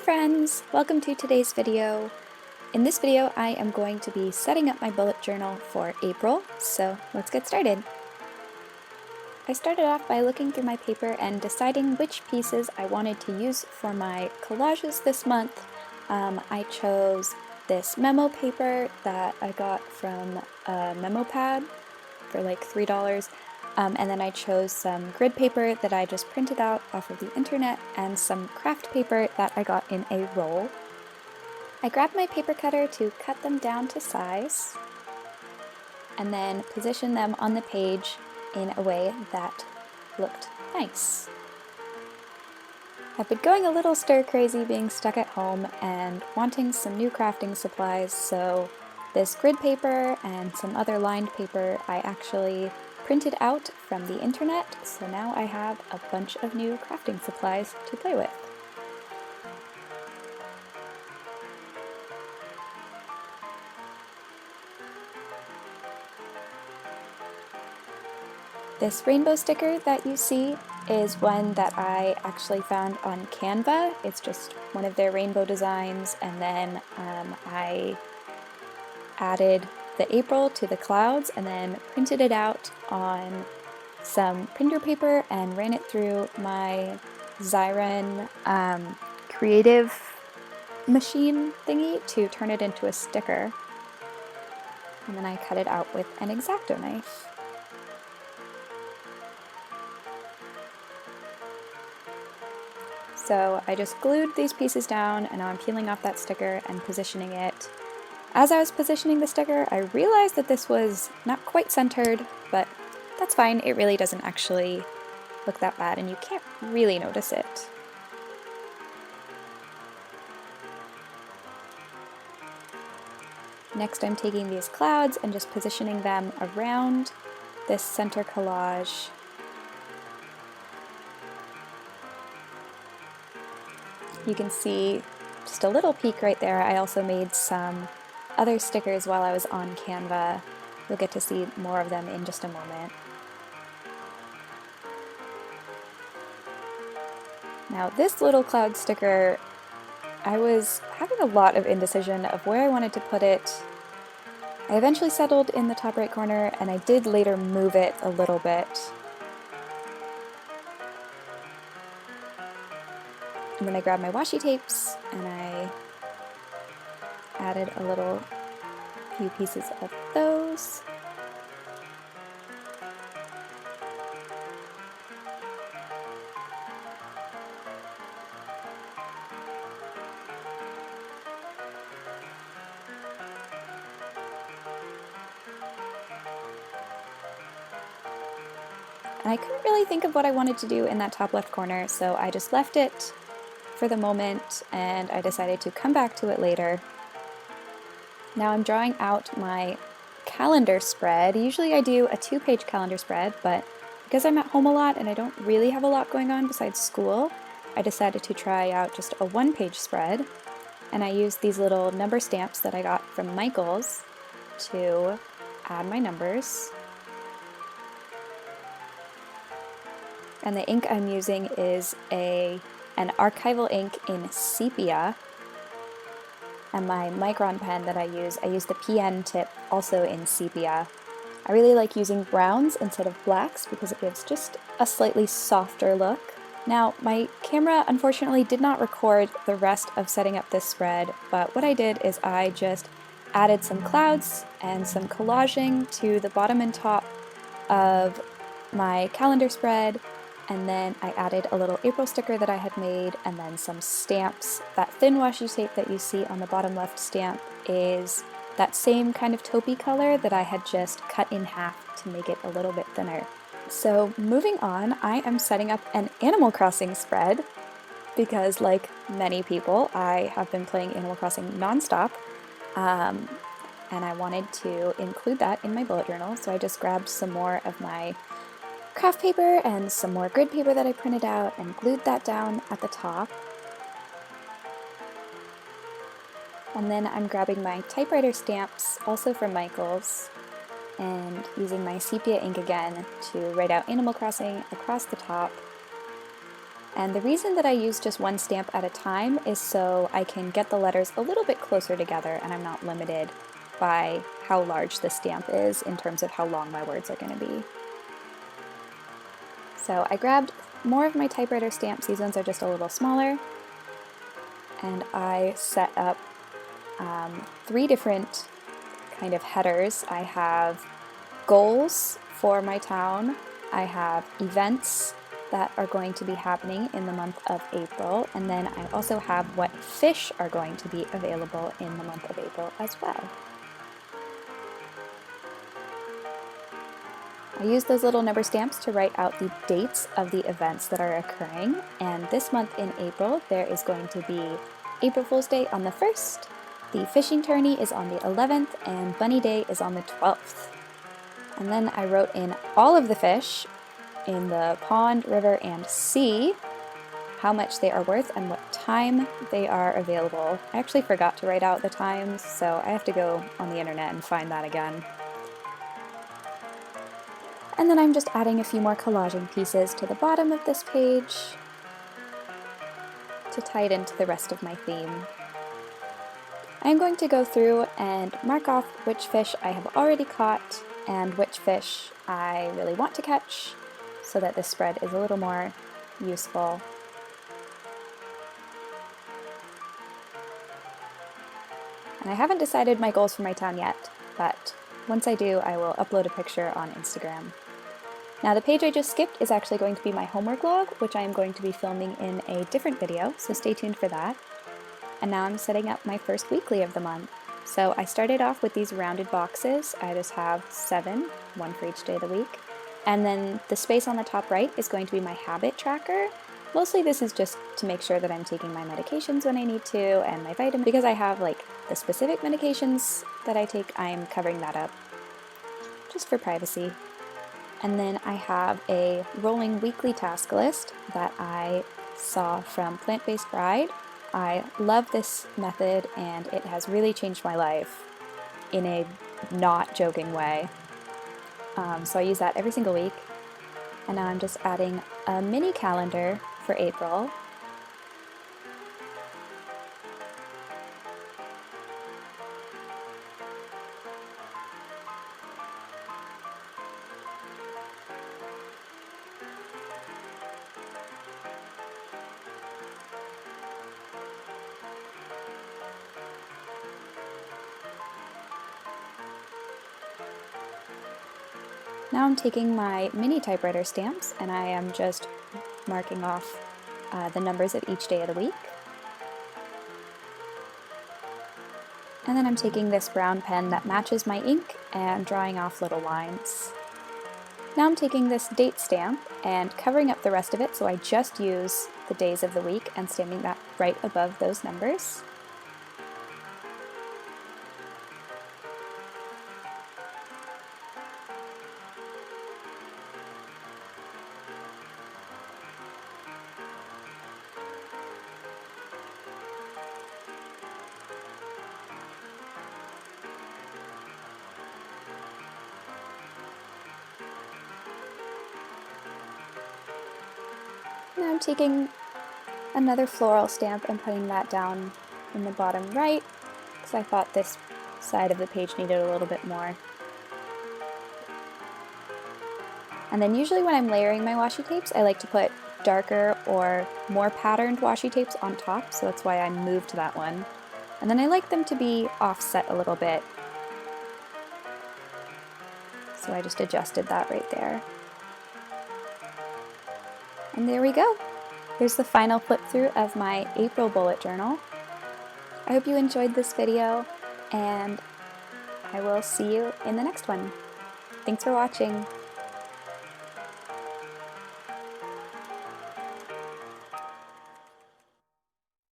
friends! Welcome to today's video. In this video I am going to be setting up my bullet journal for April, so let's get started. I started off by looking through my paper and deciding which pieces I wanted to use for my collages this month. I chose this memo paper that I got from a memo pad for like $3. And then I chose some grid paper that I just printed out off of the internet and some kraft paper that I got in a roll. I grabbed my paper cutter to cut them down to size and then position them on the page in a way that looked nice. I've been going a little stir-crazy being stuck at home and wanting some new crafting supplies, so this grid paper and some other lined paper I actually printed out from the internet, so now I have a bunch of new crafting supplies to play with. This rainbow sticker that you see is one that I actually found on Canva. It's just one of their rainbow designs, and then I added the April to the clouds and then printed it out on some printer paper and ran it through my Xyron creative machine thingy to turn it into a sticker. And then I cut it out with an X-Acto knife. So I just glued these pieces down, and now I'm peeling off that sticker and positioning it. As I was positioning the sticker, I realized that this was not quite centered, but that's fine. It really doesn't actually look that bad, and you can't really notice it. Next, I'm taking these clouds and just positioning them around this center collage. You can see just a little peek right there. I also made some other stickers while I was on Canva. You'll get to see more of them in just a moment. Now this little cloud sticker, I was having a lot of indecision of where I wanted to put it. I eventually settled in the top right corner, and I did later move it a little bit. And then I grabbed my washi tapes and I added a few pieces of those. And I couldn't really think of what I wanted to do in that top left corner, so I just left it for the moment, and I decided to come back to it later. Now I'm drawing out my calendar spread. Usually I do a 2-page calendar spread, but because I'm at home a lot and I don't really have a lot going on besides school, I decided to try out just a 1-page spread. And I used these little number stamps that I got from Michael's to add my numbers. And the ink I'm using is an archival ink in sepia. And my micron pen that I use the PN tip also in sepia. I really like using browns instead of blacks because it gives just a slightly softer look. Now, my camera unfortunately did not record the rest of setting up this spread, but what I did is I just added some clouds and some collaging to the bottom and top of my calendar spread, and then I added a little April sticker that I had made, and then some stamps. That thin washi tape that you see on the bottom left stamp is that same kind of taupey color that I had just cut in half to make it a little bit thinner. So moving on, I am setting up an Animal Crossing spread because, like many people, I have been playing Animal Crossing nonstop, and I wanted to include that in my bullet journal, so I just grabbed some more of my kraft paper and some more grid paper that I printed out and glued that down at the top. And then I'm grabbing my typewriter stamps, also from Michael's, and using my sepia ink again to write out Animal Crossing across the top. And the reason that I use just one stamp at a time is so I can get the letters a little bit closer together and I'm not limited by how large the stamp is in terms of how long my words are going to be. So I grabbed more of my typewriter stamps. These ones are just a little smaller. And I set up 3 different kind of headers. I have goals for my town. I have events that are going to be happening in the month of April, and then I also have what fish are going to be available in the month of April as well. I use those little number stamps to write out the dates of the events that are occurring, and this month in April there is going to be April Fool's Day on the 1st, the fishing tourney is on the 11th, and Bunny Day is on the 12th. And then I wrote in all of the fish in the pond, river, and sea, how much they are worth and what time they are available. I actually forgot to write out the times, so I have to go on the internet and find that again. And then I'm just adding a few more collaging pieces to the bottom of this page to tie it into the rest of my theme. I'm going to go through and mark off which fish I have already caught and which fish I really want to catch, so that this spread is a little more useful. And I haven't decided my goals for my town yet, but once I do, I will upload a picture on Instagram. Now the page I just skipped is actually going to be my homework log, which I am going to be filming in a different video, so stay tuned for that. And now I'm setting up my first weekly of the month. So I started off with these rounded boxes. I just have 7, 1 for each day of the week. And then the space on the top right is going to be my habit tracker. Mostly this is just to make sure that I'm taking my medications when I need to and my vitamins. Because I have like the specific medications that I take, I'm covering that up just for privacy. And then I have a rolling weekly task list that I saw from Plant-Based Bride. I love this method and it has really changed my life in a not joking way. So I use that every single week. And now I'm just adding a mini calendar for April. Now I'm taking my mini typewriter stamps and I am just marking off the numbers of each day of the week. And then I'm taking this brown pen that matches my ink and drawing off little lines. Now I'm taking this date stamp and covering up the rest of it so I just use the days of the week and stamping that right above those numbers. Now I'm taking another floral stamp and putting that down in the bottom right because I thought this side of the page needed a little bit more. And then usually when I'm layering my washi tapes, I like to put darker or more patterned washi tapes on top, so that's why I moved to that one. And then I like them to be offset a little bit, so I just adjusted that right there. And there we go. Here's the final flip through of my April bullet journal. I hope you enjoyed this video, and I will see you in the next one. Thanks for watching.